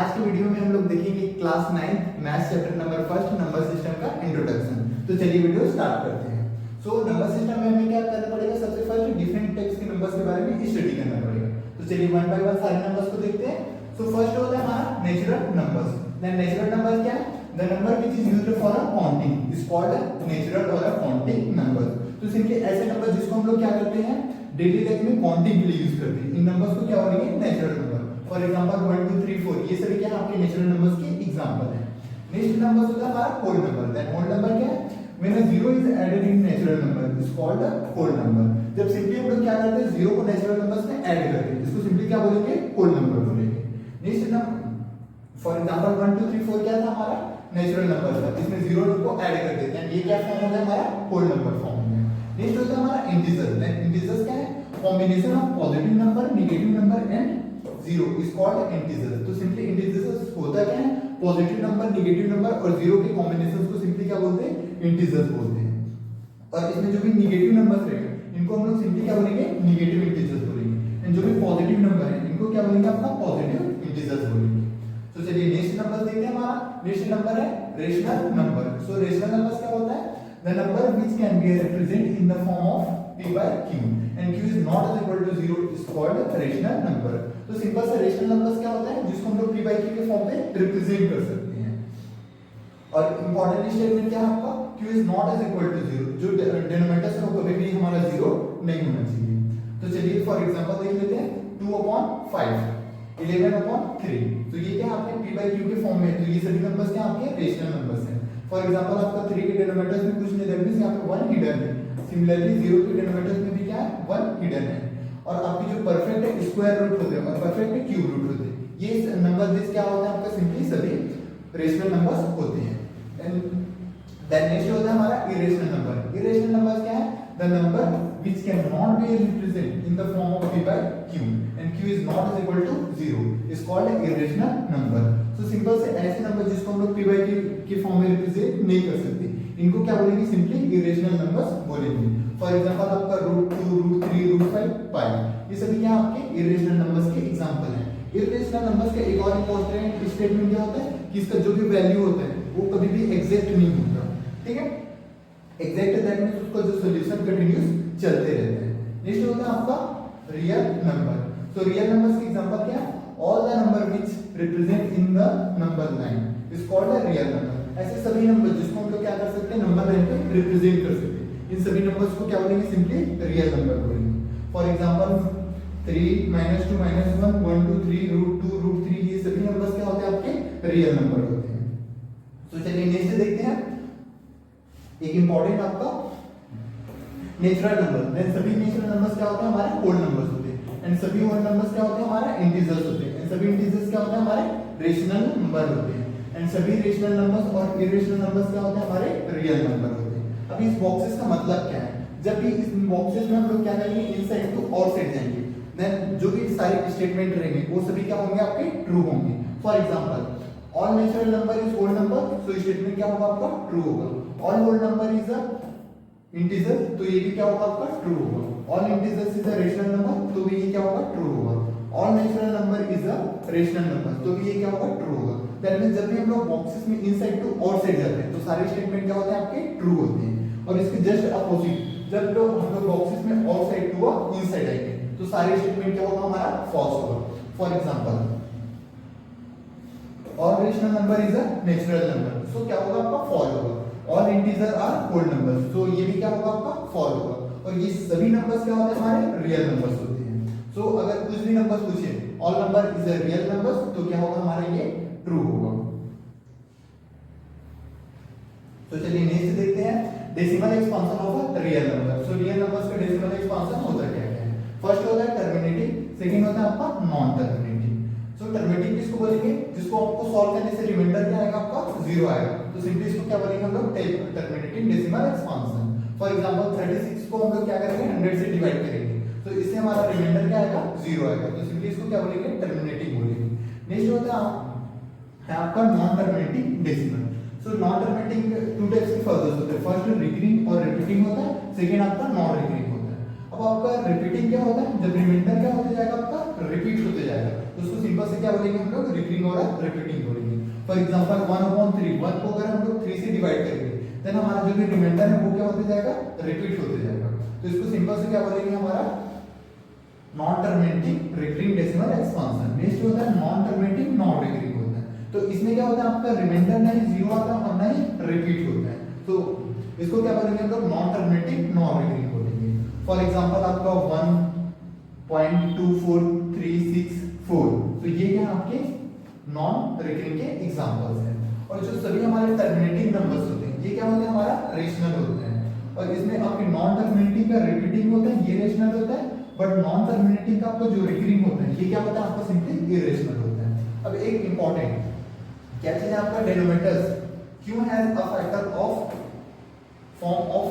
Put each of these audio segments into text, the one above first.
आज के वीडियो में हम लोग देखेंगे class 9 maths chapter number first number system का इंट्रोडक्शन। तो चलिए वीडियो स्टार्ट करते हैं। सो नंबर सिस्टम में हमें क्या करना पड़ेगा, सबसे फर्स्ट डिफरेंट टाइप्स के नंबर्स के बारे में स्टडी करना पड़ेगा। तो चलिए वन बाय वन सारे नंबर्स को देखते हैं। सो फर्स्ट होता है हमारा natural numbers. Then natural number क्या है? The number which is used for a counting is called natural और अ काउंटिंग नंबर। तो सिंपली ऐसे नंबर जिसको हम लोग क्या करते हैं, डेली लाइफ में काउंटिंग के लिए यूज करते हैं, इन नंबर्स को क्या बोलेंगे, नेचुरल नंबर। फॉर एग्जांपल 1 2 3 4 ये सभी क्या आपके नेचुरल नंबर्स के एग्जांपल हैं। नेक्स्ट नंबर होता है हमारा whole number. That whole number क्या है? When a zero is added in natural number is called a whole number. जब सिंपली हम लोग क्या करते हैं, जीरो को नेचुरल नंबर्स में ऐड करते हैं, इसको सिंपली क्या बोलेंगे, होल नंबर बोलेंगे। नेक्स्ट नंबर फॉर एग्जांपल 1 2 3 4 क्या था हमारा, नेचुरल नंबर था, इसमें जीरो को ऐड कर देते हैं, ये क्या फॉर्म हो गया हमारा, होल नंबर फॉर्म हो गया। नेक्स्ट होता है हमारा इंटीजर। देन इंटीजर्स क्या है? Combination of positive number, negative number and zero is called integer. तो सिंपली इंटीजर्स होता क्या है, पॉजिटिव नंबर, नेगेटिव नंबर और जीरो के कॉम्बिनेशंस को सिंपली क्या बोलते हैं, इंटीजर्स बोलते हैं। और इसमें जो भी नेगेटिव नंबर्स रहेंगे इनको हम लोग सिंपली क्या बोलेंगे, नेगेटिव इंटीजर्स बोलेंगे। एंड जो भी पॉजिटिव नंबर है इनको क्या बोलेंगे, अपना पॉजिटिव इंटीजर्स बोलेंगे। तो चलिए नेक्स्ट नंबर देखते हैं। हमारा नेक्स्ट नंबर है रेशनल नंबर। सो रेशनल नंबर्स क्या होता है? The number which can be represent in the form of p by q and q is not equal to 0 is called rational number। तो simple सा rational numbers क्या होता है, जिसको हम लोग p by q के फॉर्म में रिप्रेजेंट कर सकते हैं। और इंपॉर्टेंट स्टेटमेंट क्या है आपका, q is not is equal to 0, जो डिनोमिनेटर से कभी भी हमारा 0 नहीं होना चाहिए। तो चलिए फॉर एग्जांपल देख लेते हैं 2/5 11/3। तो ये क्या आपके p by q के फॉर्म में, तो ये सभी नंबर्स क्या आपके रेशनल नंबर्स हैं। फॉर एग्जांपल आपका 3 के डिनोमिनेटर्स में कुछ नहीं, दैट मींस यहां पे 1 हिडन है। सिमिलरली 0 के डिनोमिनेटर्स में भी क्या है, 1 हिडन है। और आपकी जो परफेक्ट है स्क्वायर रूट होते हैं और परफेक्ट है क्यूब रूट होते हैं, ये नंबर बेस क्या होता है आपका, सिंपली सभी रेशनल नंबर्स होते हैं। देन नेक्स्ट होता है हमारा इरेशनल नंबर। इरेशनल नंबर्स क्या है? The number which can not be represent in the form of p by q and q is not is equal to 0 is called irrational number। तो simple से ऐसे number जिसको हम लोग p by q के form में represent नहीं कर सकते, इनको क्या बोलेंगे, सिंपली इरेशनल नंबर्स बोलेंगे। फॉर एग्जांपल आपका √2 √3 √5 पाई, ये सभी क्या आपके इरेशनल नंबर्स के एग्जांपल हैं। इरेशनल नंबर्स का एक और इंपॉर्टेंट स्टेटमेंट क्या होता है कि इसका जो भी वैल्यू होता है वो कभी भी एग्जैक्ट नहीं होता, ठीक है। एग्जैक्ट दैट मींस उसका जो सॉल्यूशन कंटीन्यूअस चलते रहते हैं। नेक्स्ट होता है आपका real number. So real numbers के एग्जांपल क्या है? All the number which represent in the number line is called a real number. ऐसे सभी नंबर जिसको हम लोग क्या कर सकते हैं, नंबर लाइन पे रिप्रेजेंट कर सकते हैं, इन सभी नंबर्स को क्या बोलेंगे, सिंपली रियल नंबर बोलेंगे। फॉर एग्जांपल 3 -2 -1 1 2 3 √2 √3 ये सभी नंबर्स क्या होते हैं, आपके रियल नंबर होते हैं। तो चलिए नेक्स्ट देखते हैं एक इंपॉर्टेंट आपका नेचुरल नंबर। देन सभी नेचुरल नंबर्स क्या होते हैं, हमारे होल नंबर्स होते हैं। एंड सभी होल नंबर्स क्या होते हैं, हमारे इंटीजर्स होते हैं। एंड सभी इंटीजर्स क्या होते हैं, हमारे रेशनल नंबर होते हैं। एंड सभी रेशनल नंबर्स और इरेशनल नंबर्स क्या होते हैं, हमारे रियल नंबर होते हैं। अभी इस बॉक्सेस का मतलब क्या है, जब भी इस बॉक्सेस में हम लोग क्या करेंगे, इनसाइड टू आउटसाइड जाएंगे, देन जो भी सारे स्टेटमेंट रहेंगे वो सभी क्या होंगे, आपके ट्रू होंगे। For example all natural number is whole number, so statement क्या होगा आपका, ट्रू होगा। All whole number is a integer, तो ये भी क्या होगा आपका, ट्रू होगा। All integers is a rational number, तो भी ये क्या होगा, ट्रू होगा। All natural number is a rational number, तो भी ये क्या होगा, ट्रू होगा। दैट मींस जब भी हम लोग बॉक्सेस में इनसाइड टू आउटसाइड जाते हैं तो सारे स्टेटमेंट क्या होते हैं, आपके ट्रू होते हैं। और इसके जस्ट अपोजिट जब हम लोग बॉक्सेस में आउटसाइड टू इनसाइड आएंगे तो सारे स्टेटमेंट क्या होगा, हमारा फॉल्स होगा। For example all rational number is a natural number, so क्या होगा आपका, फॉल्स होगा। All integer are whole numbers, तो ये भी क्या होगा आपका, फॉल्स होगा। और ये सभी नंबर्स क्या होते हैं, हमारे रियल नंबर्स होते हैं। सो अगर कुछ भी नंबर्स पूछे all number is a real numbers, तो क्या होगा, हमारा ये ट्रू होगा। तो चलिए नेक्स्ट देखते हैं decimal expansion of a real number. So real numbers का डेसिमल एक्सपांशन होता क्या है? फर्स्ट होता है टर्मिनेटिंग, सेकंड होता है आपका नॉन टर्मिनेटिंग। सो टर्मिनेटिंग किसको बोलेंगे, जिसको आपको सॉल्व करने से रिमाइंडर क्या आएगा, आपका 0 आएगा, तो सिंपली इसको क्या बोलेंगे हम लोग, terminating decimal expansion. For example 36 को हम लोग क्या करेंगे, 100 से डिवाइड करेंगे, तो इससे हमारा रिमाइंडर क्या आएगा, 0 आएगा, तो सिंपली इसको क्या बोलेंगे, टर्मिनेटिंग बोलेंगे। नेक्स्ट होता है आपका non terminating decimal. So non terminating two types के फर्दर्स होते हैं, फर्स्ट रिकरिंग और रिपीटिंग होता है, सेकंड आपका नॉन रिकरिंग होता है। अब आपका रिपीटिंग क्या होता है, जब रिमाइंडर क्या होते जाएगा, आपका रिपीट होते जाएगा, तो उसको सिंपल से क्या बोलेंगे हम लोग, रिकरिंग और रिपीटिंग बोलेंगे। फॉर एग्जांपल 1/3, 1 को अगर हम लोग 3 से डिवाइड करेंगे देन हमारा जो भी रिमाइंडर है वो क्या होते जाएगा, रिपीट होते जाएगा। तो इसको सिंपल से क्या बोलेंगे, हमारा non terminating recurring decimal expansion. Next होता है नॉन टर्मिनेटिंग नॉन रिकरिंग होता है। तो इसमें क्या होता है, आपका रिमाइंडर ना ही जीरो आता है और ना ही रिपीट होता है। तो इसको क्या बोलेंगे हम लोग, नॉन टर्मिनेटिंग नॉन रिकरिंग बोलेंगे। फॉर एग्जांपल आपका 1.24364, तो ये क्या आपके नॉन रिकरिंग के एग्जांपल्स हैं। और जो सभी हमारे टर्मिनेटिंग नंबर्स होते हैं ये क्या होते हैं, हमारा रेशनल होते हैं। और इसमें आपके नॉन टर्मिनेटिंग का रिपीटिंग होता है, ये रेशनल होता है। बट नॉन टर्मिनेटिंग का आपको जो रिकरिंग होता है ये क्या होता है, आपका सिंपली इरेशनल होता है। अब एक इंपॉर्टेंट क्या चीज है, आपका डेनोमिनेटर्स क्यों has a factor of form of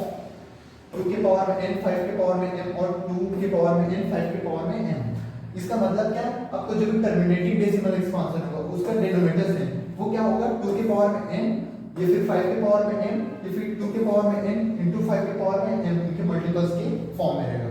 2 के पावर में n, 5 के पावर में m और 2 के पावर में n, 5 के पावर में m। इसका मतलब क्या है, आपको जो भी टर्मिनेटिंग डेसिमल एक्सपांशन होगा उसका डेनोमिनेटर्स है वो क्या होगा, 2 के पावर में n या फिर 5 के पावर में m या फिर 2 के पावर में n into 5 के पावर में m, इनके मल्टीपल्स के फॉर्म में रहेगा।